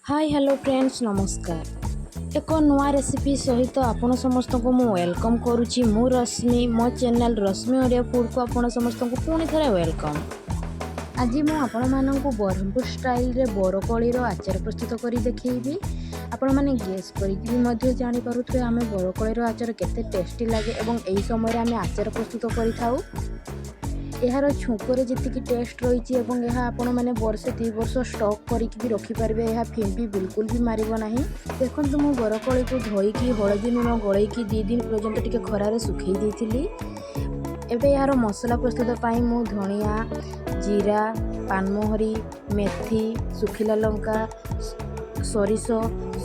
Hi hello friends नमस्कार। एक नुआ रेसिपी सहित आपण समस्त को मु वेलकम करुच्ची। मु रश्मि मो चैनल रश्मि ओडिया फूड को आपण समस्त को पुणी थे वेलकम। आज मु आपण मानक ब्रह्मपुर स्टाइल रे बोरकोली आचार प्रस्तुत करी देखी। आपण मैंने गेस कर जानी पारुथे आम बोरकोली आचार केते टेस्टी लगे और यही समय आम आचार प्रस्तुत करूँ। यार छुंकरे जी टेस्ट रही आपण मैंने वर्षे 2 वर्ष स्टॉक करके भी रखिपारे। यह फिंपी बिल्कुल भी मारिब नहीं। देखो मु बरकोली को धोईकी हलदी लुण गलैकी 2 दिन पर्यंत टिके खरारे सुखई देथिली। एबे यार मसला प्रस्तुत पाई मु धनिया जीरा पानमोहरी मेथी सुखिला लंका सरिष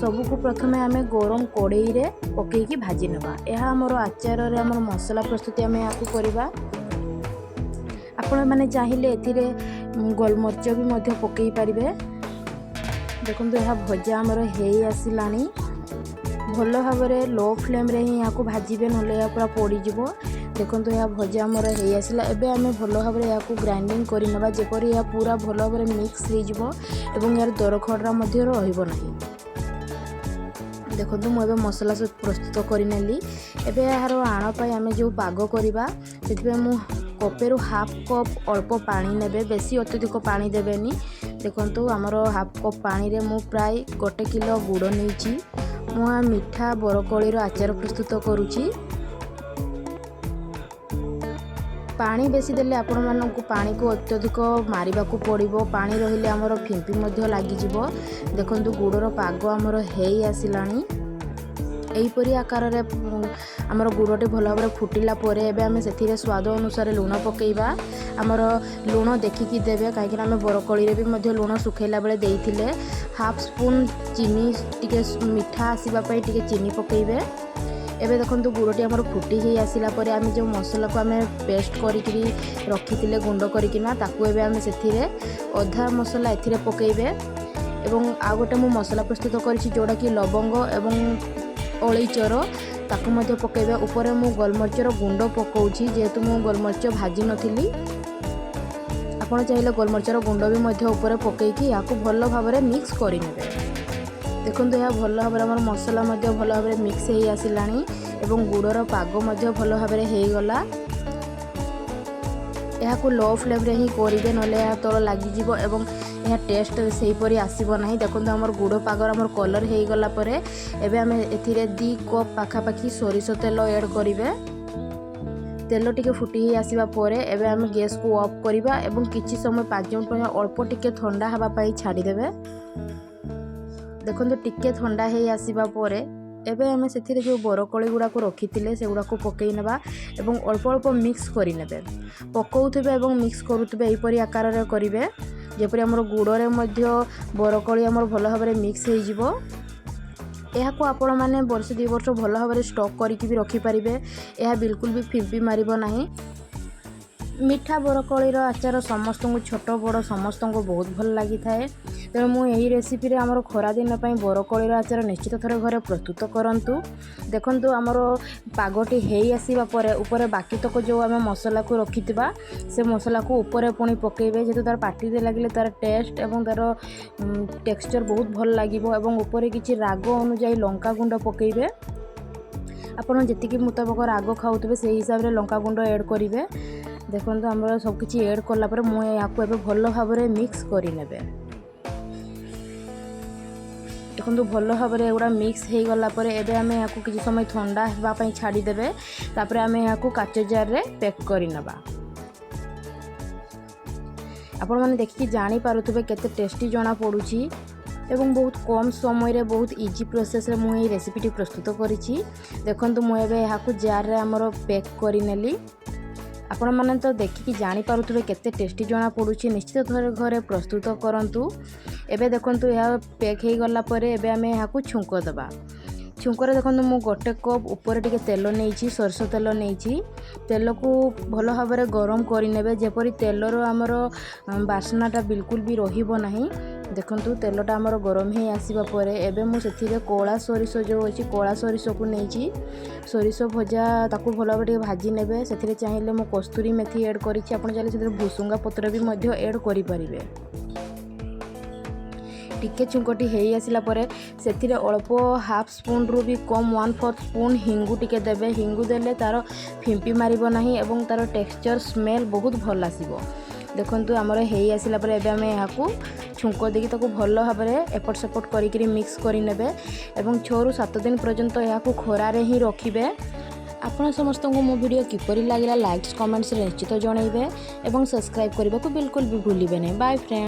सबको प्रथमे आम गरम कड़ई रे पकईकी भाजी नेबा। यह आमर आचार रे आमर मसला प्रस्तुति आम या करवा। आपण मैंने चाहिए एथिरे गोलमरिच भी मध्य पकई पारिबे। देखो यह भजा आमर हे आसिलानी। भल भाव में लो फ्लेम रे ही यहाँ भाजबे ना पूरा पोड़ीଯିव। देखो यह भजा आमर हे आसला। एबे आम भल भाव में यहाँ ग्राइंडिंग करनेबा जेपरी यह पूरा भल भाव में मिक्स हो यार दरखड़ा रही। देखो मुझे मसला सब प्रस्तुत करनेली। एबे यार आण पाई आम जो पाग करवा से मु कपेरु हाफ कप अल्प पानी नेबे, बेसी अत्यधिक पानी देबेनी। देखो आमर हाफ कप पानी रे मु प्राय 1 किलो गुड़ नहीं मु मीठा बोरकोली आचार प्रस्तुत करुच्ची। पानी बेसी देले आपण मानकु पानी को अत्यधिक मारिबा को पड़िबो। पानी रहिले आमर फिंपी मध्य लागिजिबो। देखंतु गुड़र पाग आमर हेई आसिलानी। एहीपरी आकार रे आमर गुड़टे भल भाव फुटिला परे एबे आमे सेथिरे स्वाद अनुसार लुण पकेइबा। आमर लुण देखिकी देबे काहेकि आमे बोरकोली रे भी मध्य लुण सुखैला बेले देइथिले। हाफ स्पून चीनी टिके मीठा आसीबा पई टिके चीनी पकेइबे। एबे देखंतु गुड़टी आमर फुटी ही आसिला परे आमे जो मसला को आमे पेस्ट करिकरी रखिथिले गुंड करिकिना ताकू एबे आमे सेथिरे अधा मसला एथिरे पकेइबे। एवं आ गोटे मु मसला प्रस्तुत करिछि जोडा कि लवंग एवं अलैचर ताकू मध्य पकेबे। ऊपर मु गोलमरिचर गुंड पकाउछि जेहेतु मु गोलमरिच भाजी नथिली। आपण चाहिए गोलमरिचर गुंड भी मध्य ऊपर पकईकी या भल भाव में मिक्स करनेबे। देखो यह भल भाव में मसला मध्य भल भाव में मिक्स हो आसिलानी एवं गुड़र पाग मध्य भल भाव में हो गला। यह लो फ्लेम रे ही करेंगे ना तल लगिज एवं यह टेस्ट सेहीपरी आसब ना। देखो आमर गुड़ पागर आमर कलर हो गला परे एबे आमे एथिरे 2 कप पाखापाखी सोरिष तेल ऐड करिवे। तेल टिके फुटी ही आसिबा परे एबे आमे गैस को ऑफ करिबा एवं किछि समय 5 मिनिट पर अल्प टिके ठंडा हवा पाई छाड़ी देबे। देखो टिके ठंडा हे आसिबा परे एबे आमे सेथिरे जो बोरकोली गुड़ा को रखिथिले से गुड़ा को पकई नेबा एवं अल्प अल्प मिक्स करि नेबे। पकाउथबे एवं मिक्स करूथबे एहीपरी आकार रे करिवे जेपरी आमर गुड़रे मध्य बोरकोली आमर भल भाव में मिक्स हो जिवो। यह आपण मैंने वर्ष 2 वर्ष भल भाव में स्टॉक करके भी रखिपारे। यह बिल्कुल भी फिंपी मारिब नहीं। मीठा बोरकोली आचार समस्त को छोट बड़ समस्त को बहुत भल लगी थाए। तेणु मुझे रेसिपी रे आमर खरा दिन बोरकोली आचार निश्चित थरे घरे प्रस्तुत करंतु। देखंतु आमर पागटी हेई आसीबा परे ऊपर बाकी तक जो आम मसला को रखिथिबा से मसला को ऊपर पुणी पकेबे जेतु तार पाटी दे लागिले तार टेस्ट एवं तार टेक्सचर बहुत भल लागिबो। एवं ऊपर किछि राग अनुसार लंका गुंड पकेबे। आपण जेतिकी मुताबक राग खाउथबे से हिसाब रे लंका गुंड ऐड करिवे। देखो आमर सबकिछि ऐड करला परे मु याकू एबे भल भाव में मिक्स करि नेबे। देखो भल भाव में एगुड़ा मिक्स हो गला परे एबे आमे याकू किछि समय ठंडा हेबा पई छाड़ी देबे। तापर आमे याकू काच जार रे पैक करि नेबा। आपण माने देखि जानि पारुथबे केते टेस्टी जणा पडुछि एवं बहुत कम समय रे बहुत इजी प्रोसेस रे मु ए रेसिपीटी प्रस्तुत करिछि। देखंतु मु एबे याकू जार रे हमरो पैक करि नेली। आपण माने तो देखिकी जानि पारुथबे केते टेस्टी जणा पडुछि। निश्चित थरे घरे प्रस्तुत करंतु। एबे देखंतु यह पैक हो गला परे एबे आमे याकू छुंक दबा। छुंकरे देखो मु 1 कप ऊपर टिके तेल नहीं सरस तेल नहीं। तेल को भल भाव में गरम करने जेपरी तेलर आमर बास्नाटा बिल्कुल भी रहिबो नहीं। देखंतु तेलटा आमर गरम ही आसीबा परे एबे मु सेथिरे कोला सोरिष जो अछि कोला सोरिष को नहीं सोरिष भजा ताकू भल भाव टिके भाजी नेबे। सेथिरे चाहिए मु कस्तूरी मेथी ऐड करिछि। आपण चाहे सेथिरे भुसुंगा पत्र भी मध्य ऐड करि परिबे। टिके छुंकटी हेई आसिला परे सेथिरे अल्प हाफ स्पून रु भी कम 1/4 स्पून हिंगु टिके देबे। हिंगु देले तार फिंपी मारिबो नाही एवं तार टेक्सचर स्मेल बहुत भल आसीबो। देखंतु हमर हेई आसिला परे एबे हमें याकू छुंको देकी ताकू भल भाबरे एपट सेपट करिकरी मिक्स करि नेबे एवं 6 रु 7 दिन पर्यंत याकू खरारे ही रखिबे। आपण समस्त को मो वीडियो किपरि लागिला लाइक्स कमेंट्स रे निश्चित जणाइबे एवं सब्सक्राइब करबा को बिल्कुल भी भूलिबे नहीं। Bye friend.